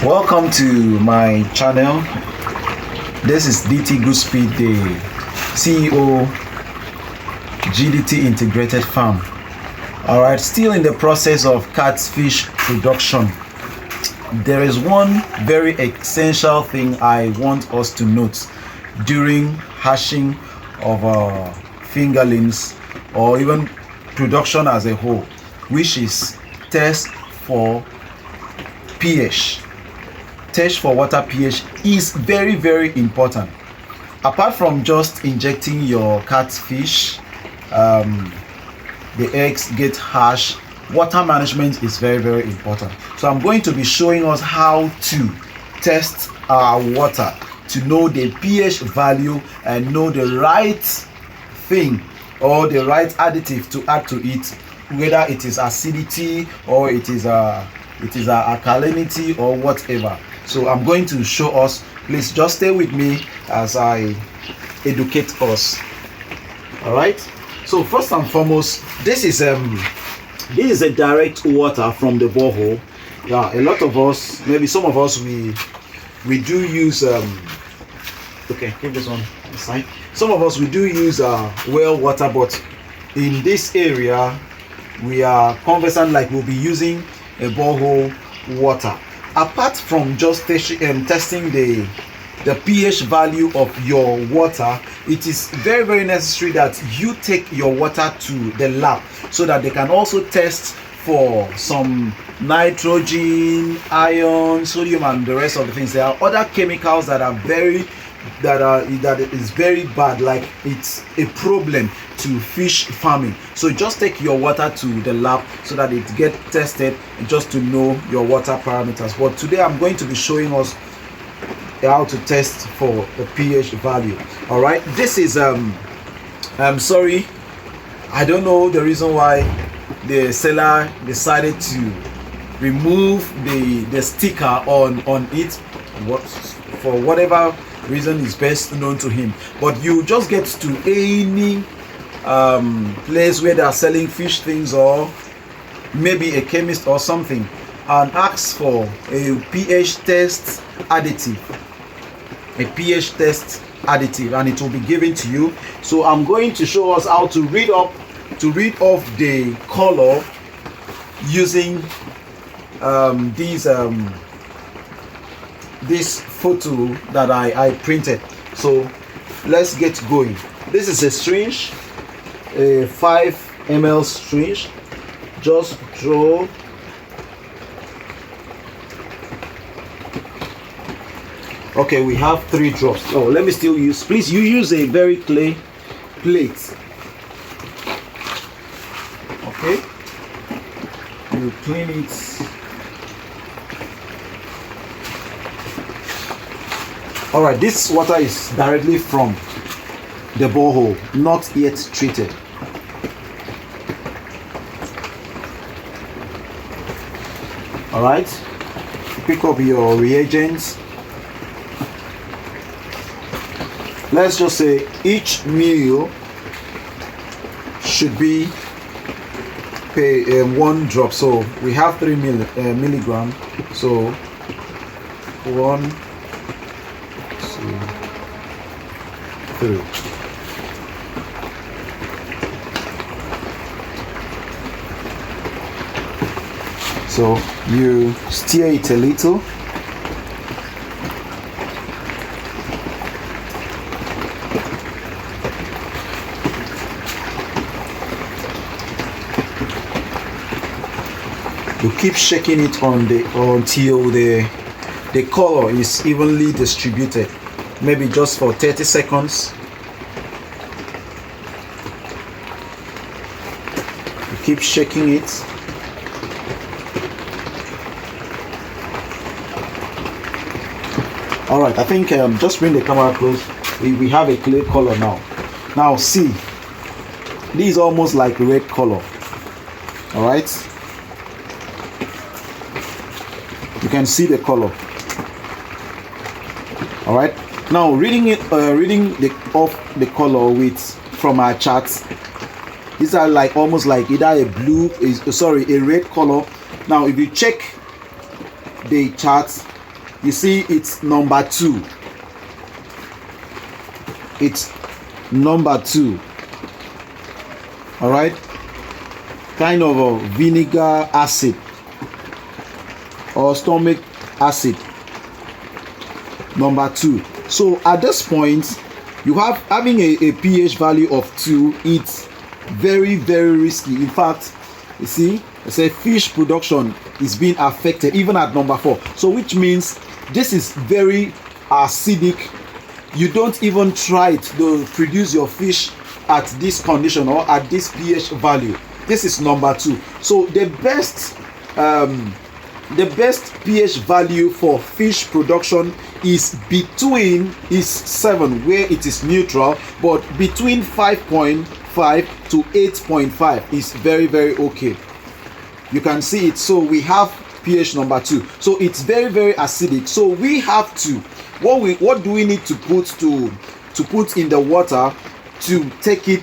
Welcome to my channel. This is DT Goodspeed, the CEO, GDT Integrated Farm. All right, still in the process of catfish production. There is one very essential thing I want us to note during hatching of fingerlings or even production as a whole, which is test for pH. Test for water pH is very, very important. Apart from just injecting your catfish, the eggs get hatched, water management is very, very important. So I'm going to be showing us how to test our water to know the pH value and know the right thing or the right additive to add to it, whether it is acidity or it is alkalinity or whatever. So I'm going to show us. Please just stay with me as I educate us. All right, so first and foremost, this is a direct water from the borehole. Yeah, a lot of us, maybe some of us, we do use okay, keep this one aside. Some of us, we do use well water, but in this area we are conversant like we'll be using a borehole water. Apart from just testing the pH value of your water, it is very, very necessary that you take your water to the lab so that they can also test for some nitrogen, iron, sodium, and the rest of the things. There are other chemicals that are that is very bad, like it's a problem to fish farming. So just take your water to the lab so that it get tested, just to know your water parameters. But today I'm going to be showing us how to test for the pH value. All right, this is I'm sorry, I don't know the reason why the seller decided to remove the sticker on it, for whatever reason is best known to him. But you just get to any place where they are selling fish things, or maybe a chemist or something, and ask for a pH test additive, and it will be given to you. So I'm going to show us how to read off the color using this photo that I printed. So let's get going. This is a syringe, a 5 ml syringe. Just draw okay, we have 3 drops. Oh, let me still use, please, you use a very clean plate. Okay, you clean it. All right, this water is directly from the borehole, not yet treated. All right, pick up your reagents. Let's just say each meal should be 1 drop. So we have 3 milligram. So 1, 2, 3. So you stir it a little. You keep shaking it until the color is evenly distributed, maybe just for 30 seconds. You keep shaking it. All right, I think just bring the camera close. We have a clear color now. Now see, this is almost like red color. All right, you can see the color. All right, now reading the color with from our charts, these are like almost like either a blue, a red color. Now if you check the charts, you see it's number 2. It's number 2. All right, kind of a vinegar acid or stomach acid, number 2. So at this point, you have having a pH value of 2. It's very, very risky. In fact, you see, I say fish production is being affected even at number 4. So which means this is very acidic. You don't even try it to produce your fish at this condition or at this pH value. This is number 2. So the best pH value for fish production is 7, where it is neutral, but between 5.5 to 8.5 is very, very okay. You can see it. So we have pH number 2. So it's very, very acidic. So we have to, what do we need to put in the water to take it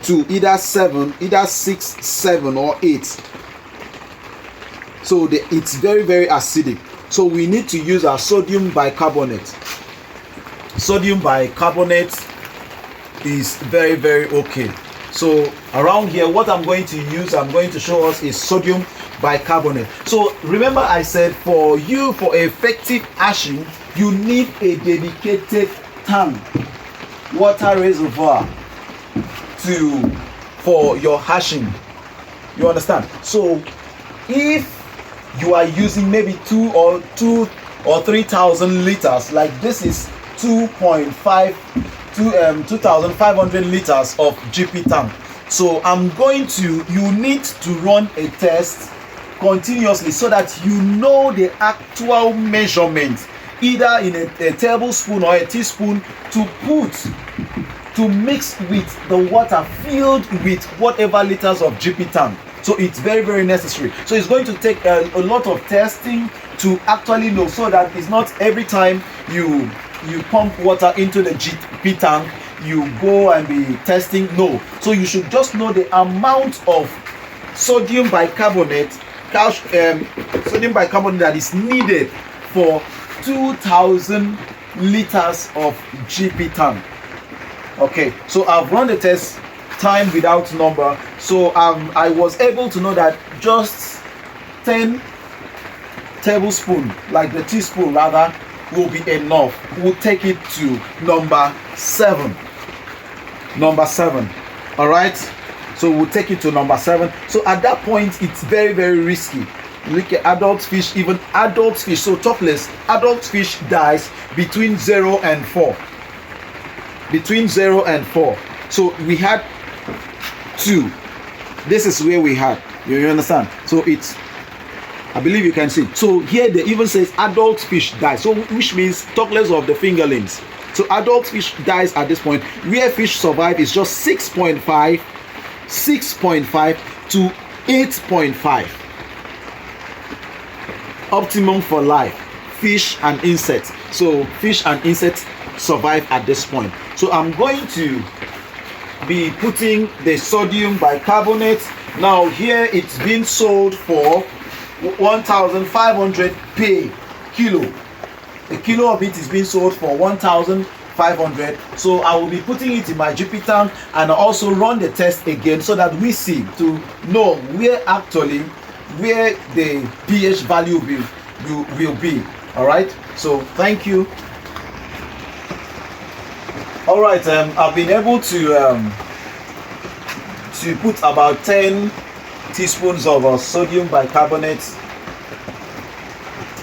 to either 7, either 6, 7 or 8? So it's very, very acidic. So we need to use our sodium bicarbonate. Sodium bicarbonate is very, very okay. So around here, what I'm going to use, I'm going to show us, is sodium bicarbonate. So remember I said for effective hashing, you need a dedicated tank, water reservoir for your hashing. You understand? So if you are using maybe 2 or 3,000 liters, like this is 2,500 liters of GP tank. So you need to run a test continuously so that you know the actual measurement, either in a tablespoon or a teaspoon, to mix with the water filled with whatever liters of GP tank. So it's very, very necessary. So it's going to take a lot of testing to actually know, so that it's not every time you pump water into the GP tank you go and be testing. No. So you should just know the amount of sodium bicarbonate that is needed for 2,000 liters of GP tank. Okay, so I've run the test time without number. So I was able to know that just 10 tablespoons, like the teaspoon rather, will be enough. We'll take it to number 7. Number 7. All right, so we'll take it to number 7. So at that point, it's very, very risky. Look at adult fish, even adult fish, so topless adult fish dies between 0 and 4. Between 0 and 4. So we had 2. This is where we had. You understand? So it's, I believe you can see. So here they even says adult fish dies. So which means topless of the fingerlings. So adult fish dies at this point. Where fish survive is just 6.5 to 8.5. Optimum for life. Fish and insects. So fish and insects survive at this point. So I'm going to be putting the sodium bicarbonate. Now here it's being sold for 1,500 per kilo. A kilo of it is being sold for 1,500. So I will be putting it in my GP tank and also run the test again so that we see to know where the pH value will be. All right, so thank you. All right, I've been able to put about 10 teaspoons of sodium bicarbonate,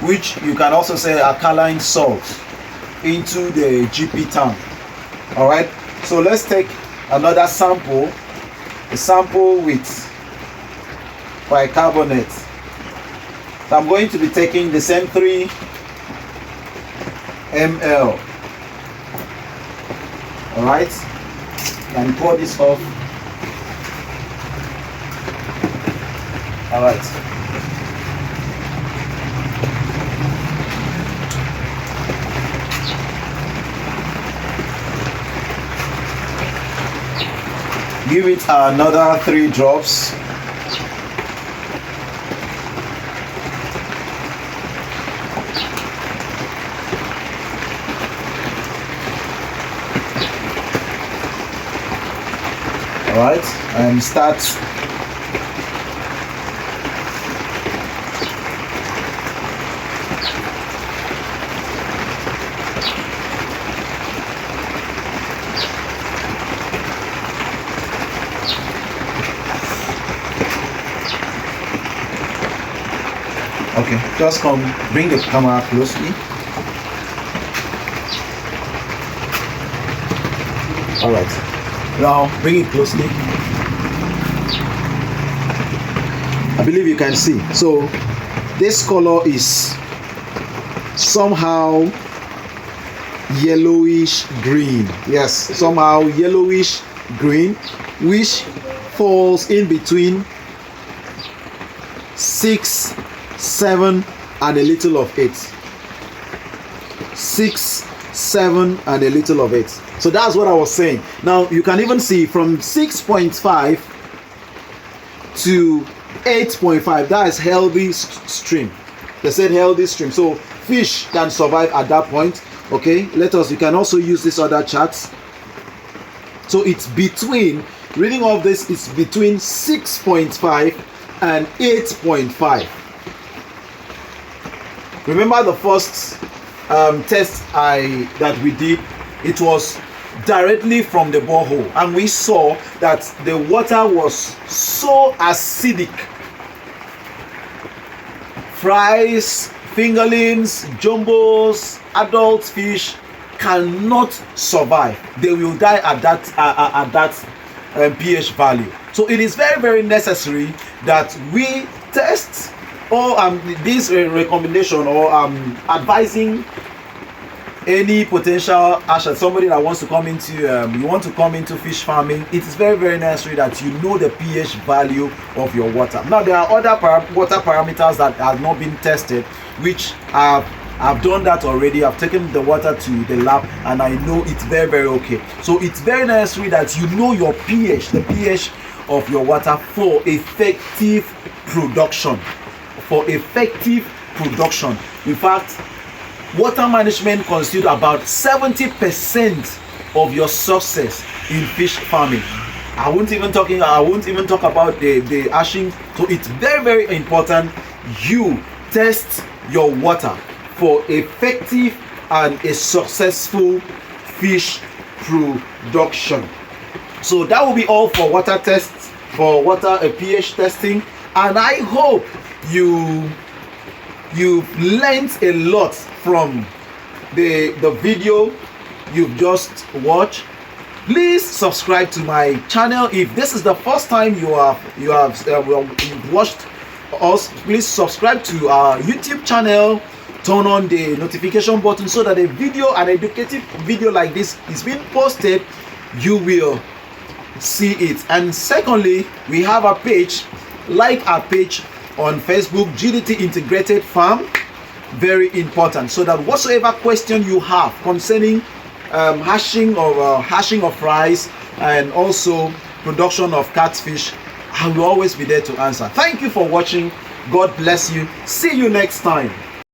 which you can also say alkaline salt, into the GP tank. All right, so let's take another sample, a sample with bicarbonate. So I'm going to be taking the same 3 ml. All right, and pour this off. All right. Give it another 3 drops. All right, and start. Okay, just come, bring the camera closely. All right, now bring it closely. I believe you can see. So this color is somehow yellowish green. Yes, somehow yellowish green, which falls in between 6, 7 and a little of 8. 6, 7 and a little of 8. So that's what I was saying. Now you can even see from 6.5 to 8.5, that is healthy stream. They said healthy stream. So fish can survive at that point. Okay, you can also use these other charts. So it's between, reading of this, it's between 6.5 and 8.5. Remember the first test that we did, it was directly from the borehole, and we saw that the water was so acidic. Fries, fingerlings, jumbos, adult fish cannot survive. They will die at that pH value. So it is very, very necessary that we test, or this recommendation, or advising any potential somebody that wants to come into you want to come into fish farming. It is very, very necessary that you know the pH value of your water. Now there are other water parameters that have not been tested, which I've done that already. I've taken the water to the lab and I know it's very, very okay. So it's very necessary that you know your pH, the pH of your water, for effective production. In fact, water management constitutes about 70% of your success in fish farming. I won't even talk about the hashing. So it's very, very important you test your water for effective and a successful fish production. So that will be all for water tests, for water pH testing, and I hope you've learned a lot from the video you've just watched. Please subscribe to my channel. If this is the first time you've watched us, please subscribe to our YouTube channel. Turn on the notification button so that a video, an educative video like this, is being posted, you will see it. And secondly, we have a page. Like our page on Facebook, GDT Integrated Farm. Very important, so that whatsoever question you have concerning hashing of fries and also production of catfish, I will always be there to answer. Thank you for watching. God bless you. See you next time.